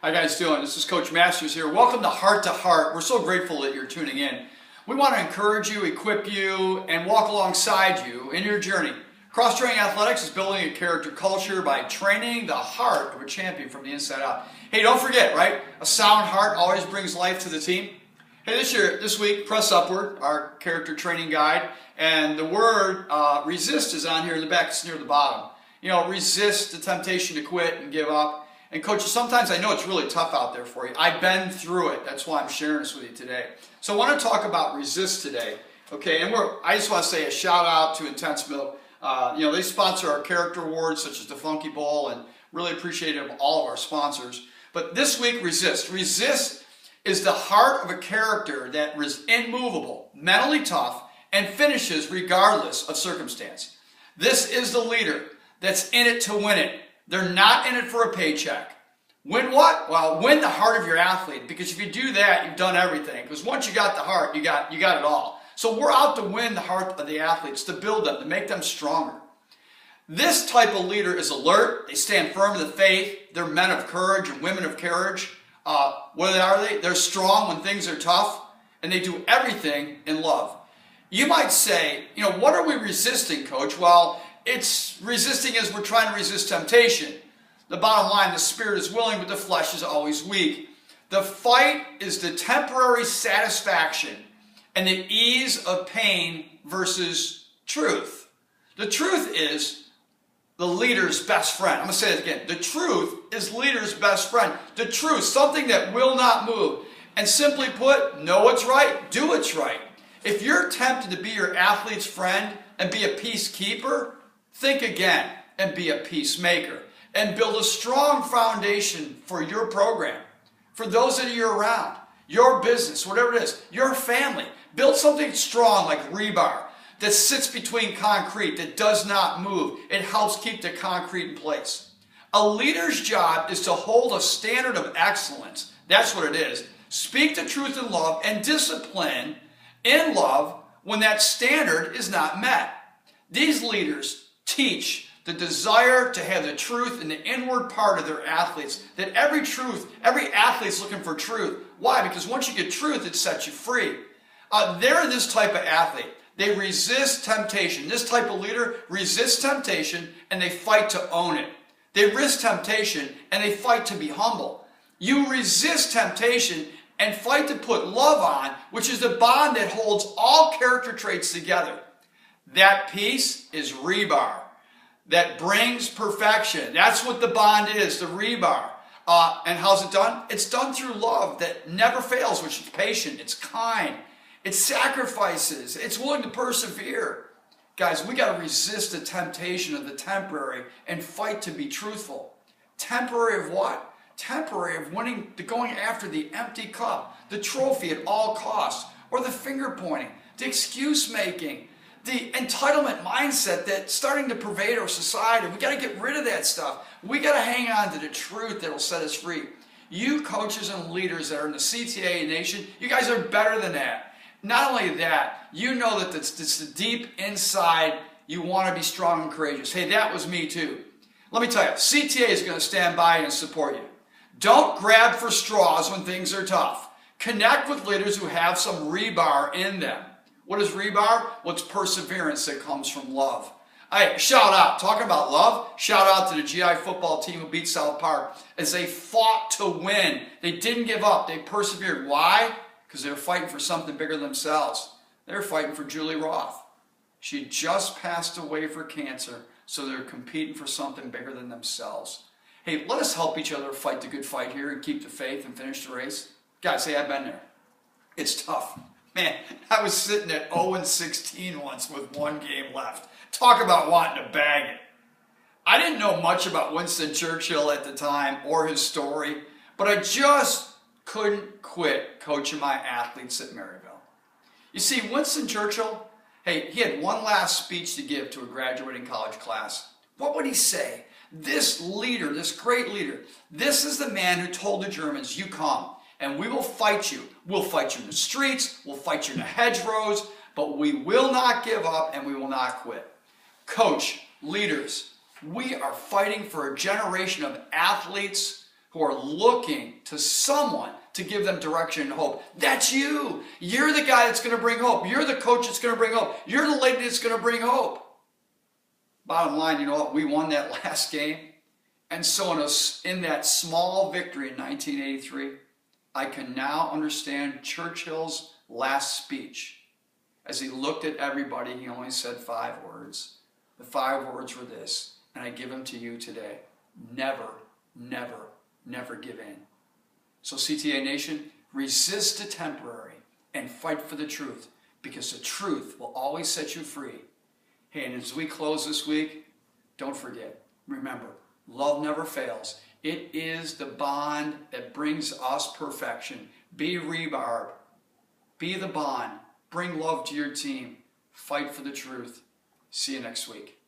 How you guys doing? This is Coach Masters here. Welcome to Heart to Heart. We're so grateful that you're tuning in. We want to encourage you, equip you, and walk alongside you in your journey. Cross-training athletics is building a character culture by training the heart of a champion from the inside out. Hey, don't forget, right? A sound heart always brings life to the team. Hey, this week, Press Upward, our character training guide, and the word resist is on here in the back. It's near the bottom. You know, resist the temptation to quit and give up. And coaches, sometimes I know it's really tough out there for you. I've been through it. That's why I'm sharing this with you today. So I want to talk about resist today. Okay, and I just want to say a shout out to Intense Milk. They sponsor our character awards such as the Funky Bowl, and really appreciative of all of our sponsors. But this week, resist. Resist is the heart of a character that is immovable, mentally tough, and finishes regardless of circumstance. This is the leader that's in it to win it. They're not in it for a paycheck. Win what? Well, win the heart of your athlete, because if you do that, you've done everything. Because once you got the heart, you got it all. So we're out to win the heart of the athletes, to build them, to make them stronger. This type of leader is alert. They stand firm in the faith. They're men of courage and women of courage. What are they? They're strong when things are tough, and they do everything in love. You might say, what are we resisting, Coach? Well, it's resisting as we're trying to resist temptation. The bottom line, the spirit is willing, but the flesh is always weak. The fight is the temporary satisfaction and the ease of pain versus truth. The truth is the leader's best friend. I'm going to say it again. The truth is leader's best friend. The truth, something that will not move. And simply put, know what's right, do what's right. If you're tempted to be your athlete's friend and be a peacekeeper, think again and be a peacemaker, and build a strong foundation for your program, for those that you're around, your business, whatever it is, your family. Build something strong like rebar that sits between concrete, that does not move. It helps keep the concrete in place. A leader's job is to hold a standard of excellence. That's what it is. Speak the truth in love and discipline in love when that standard is not met. These leaders teach the desire to have the truth in the inward part of their athletes. That every athlete's looking for truth. Why? Because once you get truth, it sets you free. They're this type of athlete. They resist temptation. This type of leader resists temptation and they fight to own it. They resist temptation and they fight to be humble. You resist temptation and fight to put love on, which is the bond that holds all character traits together. That piece is rebar that brings perfection. That's what the bond is, the rebar. And how's it done? It's done through love that never fails, which is patient, it's kind, it sacrifices, it's willing to persevere. Guys, we got to resist the temptation of the temporary and fight to be truthful. Temporary of what? Temporary of going after the empty cup, the trophy at all costs, or the finger pointing, the excuse making, the entitlement mindset that's starting to pervade our society. We got to get rid of that stuff. We got to hang on to the truth that will set us free. You coaches and leaders that are in the CTA Nation, you guys are better than that. Not only that, you know that it's the deep inside, you want to be strong and courageous. Hey, that was me too. Let me tell you, CTA is going to stand by and support you. Don't grab for straws when things are tough. Connect with leaders who have some rebar in them. What is rebar? Well, it's perseverance that comes from love. Hey, shout out, talking about love, shout out to the GI football team who beat South Park as they fought to win. They didn't give up. They persevered. Why? Because they were fighting for something bigger than themselves. They were fighting for Julie Roth. She just passed away for cancer, so they're competing for something bigger than themselves. Hey, let us help each other fight the good fight here and keep the faith and finish the race. Guys, hey, I've been there. It's tough. Man, I was sitting at 0-16 once with one game left. Talk about wanting to bag it. I didn't know much about Winston Churchill at the time or his story, but I just couldn't quit coaching my athletes at Maryville. You see, Winston Churchill, hey, he had one last speech to give to a graduating college class. What would he say? This leader, this great leader, this is the man who told the Germans, you come. And we will fight you. We'll fight you in the streets. We'll fight you in the hedgerows. But we will not give up and we will not quit. Coach, leaders, we are fighting for a generation of athletes who are looking to someone to give them direction and hope. That's you. You're the guy that's going to bring hope. You're the coach that's going to bring hope. You're the lady that's going to bring hope. Bottom line, you know what? We won that last game. And so in that small victory in 1983, I can now understand Churchill's last speech. As he looked at everybody, he only said 5 words. The 5 words were this, and I give them to you today. Never, never, never give in. So CTA Nation, resist the temporary and fight for the truth, because the truth will always set you free. Hey, and as we close this week, don't forget, remember, love never fails. It is the bond that brings us perfection. Be rebarb. Be the bond. Bring love to your team. Fight for the truth. See you next week.